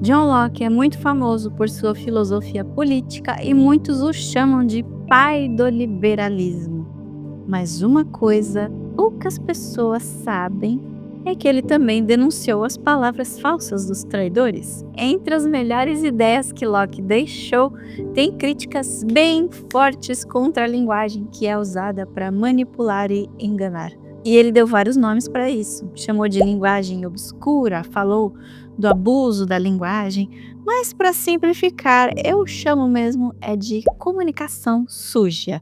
John Locke é muito famoso por sua filosofia política e muitos o chamam de pai do liberalismo. Mas uma coisa poucas pessoas sabem é que ele também denunciou as palavras falsas dos traidores. Entre as melhores ideias que Locke deixou, tem críticas bem fortes contra a linguagem que é usada para manipular e enganar. E ele deu vários nomes para isso. Chamou de linguagem obscura, falou do abuso da linguagem, mas para simplificar, eu chamo mesmo de comunicação suja.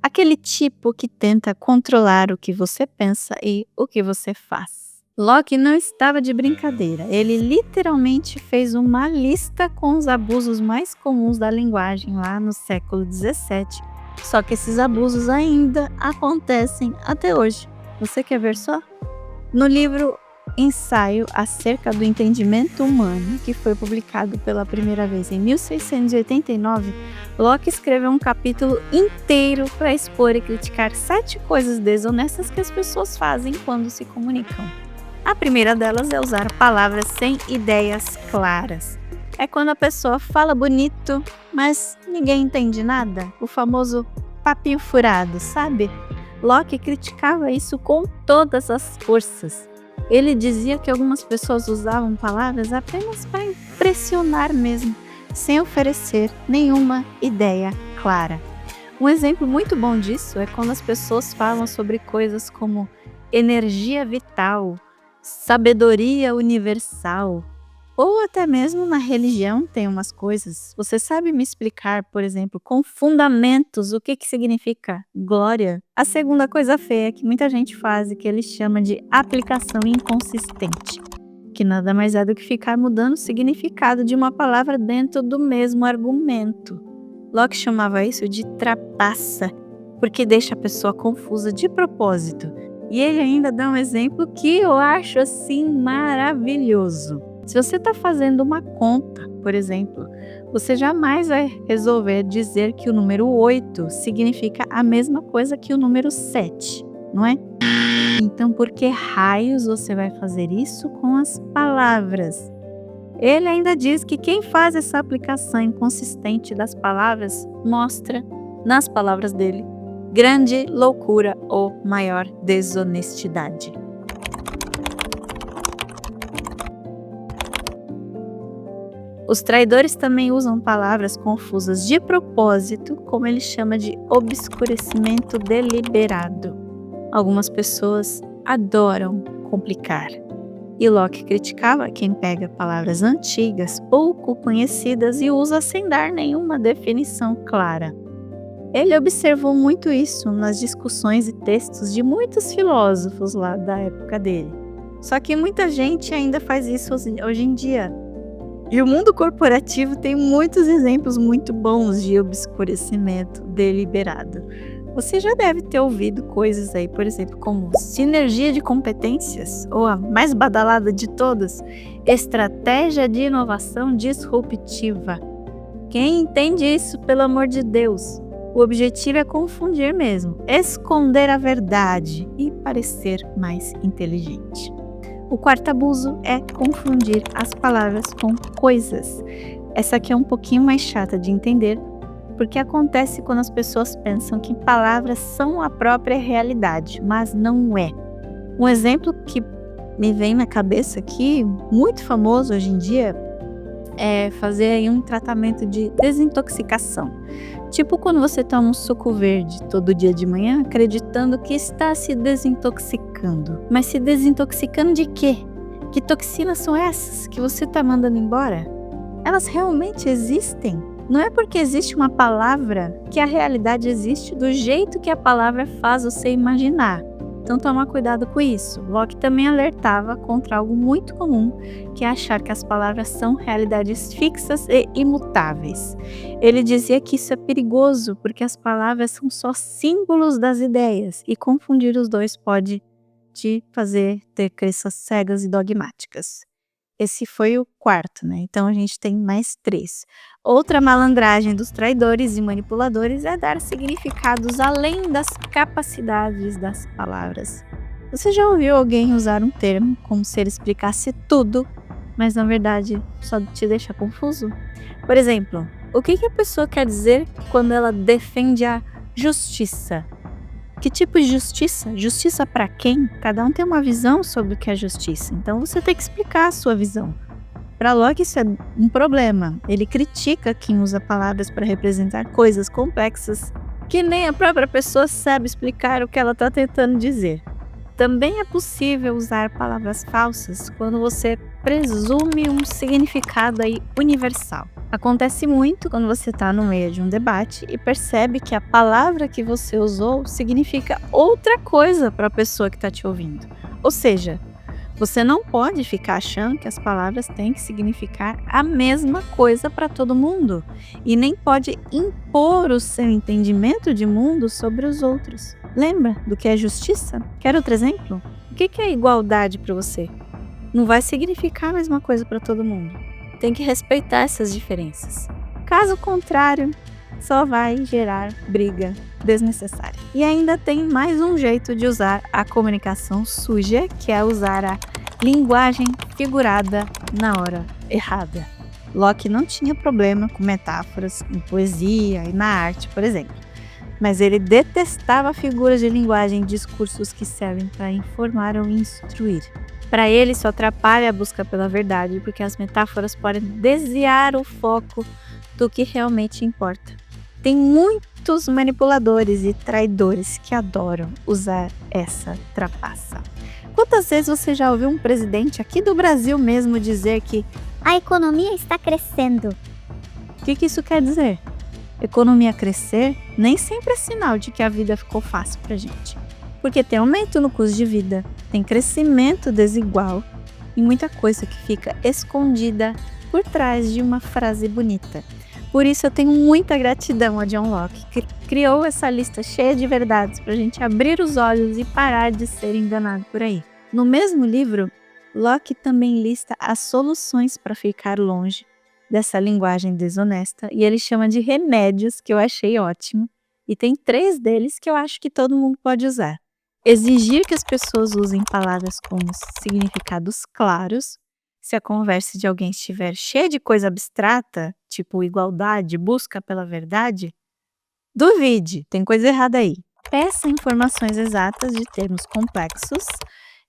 Aquele tipo que tenta controlar o que você pensa e o que você faz. Locke não estava de brincadeira, ele literalmente fez uma lista com os abusos mais comuns da linguagem lá no século XVII, só que esses abusos ainda acontecem até hoje. Você quer ver só? No livro Ensaio acerca do entendimento humano, que foi publicado pela primeira vez em 1689, Locke escreveu um capítulo inteiro para expor e criticar 7 coisas desonestas que as pessoas fazem quando se comunicam. A primeira delas é usar palavras sem ideias claras. É quando a pessoa fala bonito, mas ninguém entende nada. O famoso papinho furado, sabe? Locke criticava isso com todas as forças. Ele dizia que algumas pessoas usavam palavras apenas para impressionar mesmo, sem oferecer nenhuma ideia clara. Um exemplo muito bom disso é quando as pessoas falam sobre coisas como energia vital, sabedoria universal, ou até mesmo na religião tem umas coisas. Você sabe me explicar, por exemplo, com fundamentos o que significa glória? A segunda coisa feia que muita gente faz e que ele chama de aplicação inconsistente, que nada mais é do que ficar mudando o significado de uma palavra dentro do mesmo argumento. Locke chamava isso de trapaça, porque deixa a pessoa confusa de propósito. E ele ainda dá um exemplo que eu acho assim maravilhoso. Se você está fazendo uma conta, por exemplo, você jamais vai resolver dizer que o número 8 significa a mesma coisa que o número 7, não é? Então, por que raios você vai fazer isso com as palavras? Ele ainda diz que quem faz essa aplicação inconsistente das palavras mostra, nas palavras dele, grande loucura ou maior desonestidade. Os traidores também usam palavras confusas de propósito, como ele chama de obscurecimento deliberado. Algumas pessoas adoram complicar. E Locke criticava quem pega palavras antigas, pouco conhecidas e usa sem dar nenhuma definição clara. Ele observou muito isso nas discussões e textos de muitos filósofos lá da época dele. Só que muita gente ainda faz isso hoje em dia. E o mundo corporativo tem muitos exemplos muito bons de obscurecimento deliberado. Você já deve ter ouvido coisas aí, por exemplo, como sinergia de competências, ou a mais badalada de todas, estratégia de inovação disruptiva. Quem entende isso, pelo amor de Deus? O objetivo é confundir mesmo, esconder a verdade e parecer mais inteligente. O quarto abuso é confundir as palavras com coisas. Essa aqui é um pouquinho mais chata de entender, porque acontece quando as pessoas pensam que palavras são a própria realidade, mas não é. Um exemplo que me vem na cabeça aqui, muito famoso hoje em dia, é fazer aí um tratamento de desintoxicação. Tipo quando você toma um suco verde todo dia de manhã, acreditando que está se desintoxicando. Mas se desintoxicando de quê? Que toxinas são essas que você está mandando embora? Elas realmente existem? Não é porque existe uma palavra que a realidade existe do jeito que a palavra faz você imaginar. Então toma cuidado com isso. Locke também alertava contra algo muito comum, que é achar que as palavras são realidades fixas e imutáveis. Ele dizia que isso é perigoso porque as palavras são só símbolos das ideias e confundir os dois pode te fazer ter crenças cegas e dogmáticas. Esse foi o quarto, né? Então a gente tem mais 3. Outra malandragem dos traidores e manipuladores é dar significados além das capacidades das palavras. Você já ouviu alguém usar um termo como se ele explicasse tudo mas na verdade só te deixa confuso? Por exemplo, o que a pessoa quer dizer quando ela defende a justiça? Que tipo de justiça? Justiça para quem? Cada um tem uma visão sobre o que é justiça, então você tem que explicar a sua visão. Para Locke isso é um problema. Ele critica quem usa palavras para representar coisas complexas que nem a própria pessoa sabe explicar o que ela está tentando dizer. Também é possível usar palavras falsas quando você presume um significado aí universal. Acontece muito quando você está no meio de um debate e percebe que a palavra que você usou significa outra coisa para a pessoa que está te ouvindo. Ou seja, você não pode ficar achando que as palavras têm que significar a mesma coisa para todo mundo e nem pode impor o seu entendimento de mundo sobre os outros. Lembra do que é justiça? Quer outro exemplo? O que é igualdade para você? Não vai significar a mesma coisa para todo mundo. Tem que respeitar essas diferenças. Caso contrário, só vai gerar briga desnecessária. E ainda tem mais um jeito de usar a comunicação suja, que é usar a linguagem figurada na hora errada. Locke não tinha problema com metáforas em poesia e na arte, por exemplo. Mas ele detestava figuras de linguagem em discursos que servem para informar ou instruir. Para ele, isso atrapalha a busca pela verdade, porque as metáforas podem desviar o foco do que realmente importa. Tem muitos manipuladores e traidores que adoram usar essa trapaça. Quantas vezes você já ouviu um presidente aqui do Brasil mesmo dizer que a economia está crescendo? O que isso quer dizer? Economia crescer nem sempre é sinal de que a vida ficou fácil pra gente. Porque tem aumento no custo de vida, tem crescimento desigual e muita coisa que fica escondida por trás de uma frase bonita. Por isso eu tenho muita gratidão a John Locke, que criou essa lista cheia de verdades para a gente abrir os olhos e parar de ser enganado por aí. No mesmo livro, Locke também lista as soluções para ficar longe dessa linguagem desonesta e ele chama de remédios, que eu achei ótimo, e tem 3 deles que eu acho que todo mundo pode usar. Exigir que as pessoas usem palavras com significados claros. Se a conversa de alguém estiver cheia de coisa abstrata, tipo igualdade, busca pela verdade, duvide, tem coisa errada aí. Peça informações exatas de termos complexos.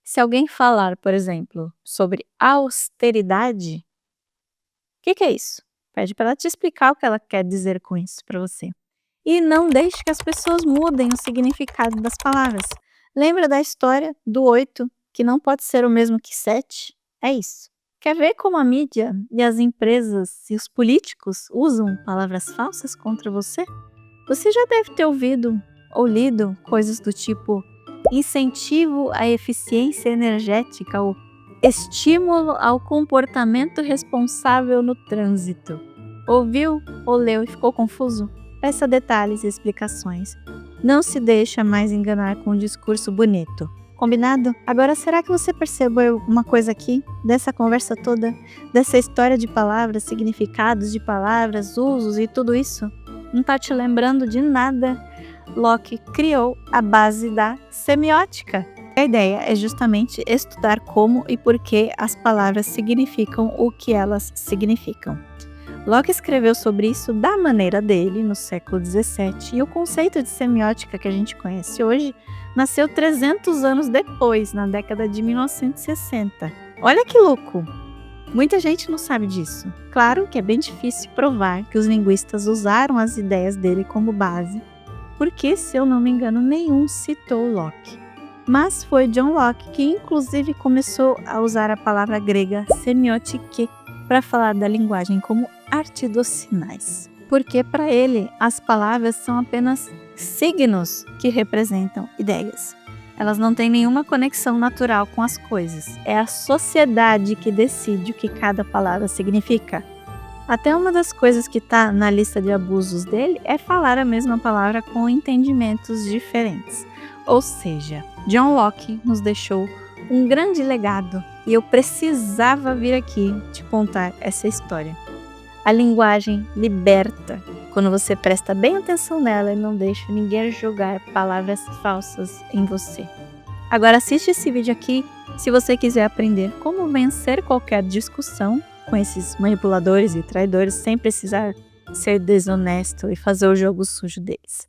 Se alguém falar, por exemplo, sobre austeridade, o que é isso? Pede para ela te explicar o que ela quer dizer com isso para você. E não deixe que as pessoas mudem o significado das palavras. Lembra da história do 8, que não pode ser o mesmo que 7? É isso. Quer ver como a mídia e as empresas e os políticos usam palavras falsas contra você? Você já deve ter ouvido ou lido coisas do tipo incentivo à eficiência energética ou estímulo ao comportamento responsável no trânsito. Ouviu ou leu e ficou confuso? Peça detalhes e explicações. Não se deixa mais enganar com um discurso bonito. Combinado? Agora, será que você percebeu alguma coisa aqui, dessa conversa toda, dessa história de palavras, significados de palavras, usos e tudo isso? Não tá te lembrando de nada? Locke criou a base da semiótica. A ideia é justamente estudar como e por que as palavras significam o que elas significam. Locke escreveu sobre isso da maneira dele, no século XVII, e o conceito de semiótica que a gente conhece hoje nasceu 300 anos depois, na década de 1960. Olha que louco! Muita gente não sabe disso. Claro que é bem difícil provar que os linguistas usaram as ideias dele como base, porque, se eu não me engano, nenhum citou Locke. Mas foi John Locke que inclusive começou a usar a palavra grega semiotike para falar da linguagem como arte dos sinais. Porque para ele as palavras são apenas signos que representam ideias. Elas não têm nenhuma conexão natural com as coisas. É a sociedade que decide o que cada palavra significa. Até uma das coisas que está na lista de abusos dele é falar a mesma palavra com entendimentos diferentes. Ou seja, John Locke nos deixou um grande legado e eu precisava vir aqui te contar essa história. A linguagem liberta quando você presta bem atenção nela e não deixa ninguém jogar palavras falsas em você. Agora assiste esse vídeo aqui Se você quiser aprender como vencer qualquer discussão com esses manipuladores e traidores sem precisar ser desonesto e fazer o jogo sujo deles.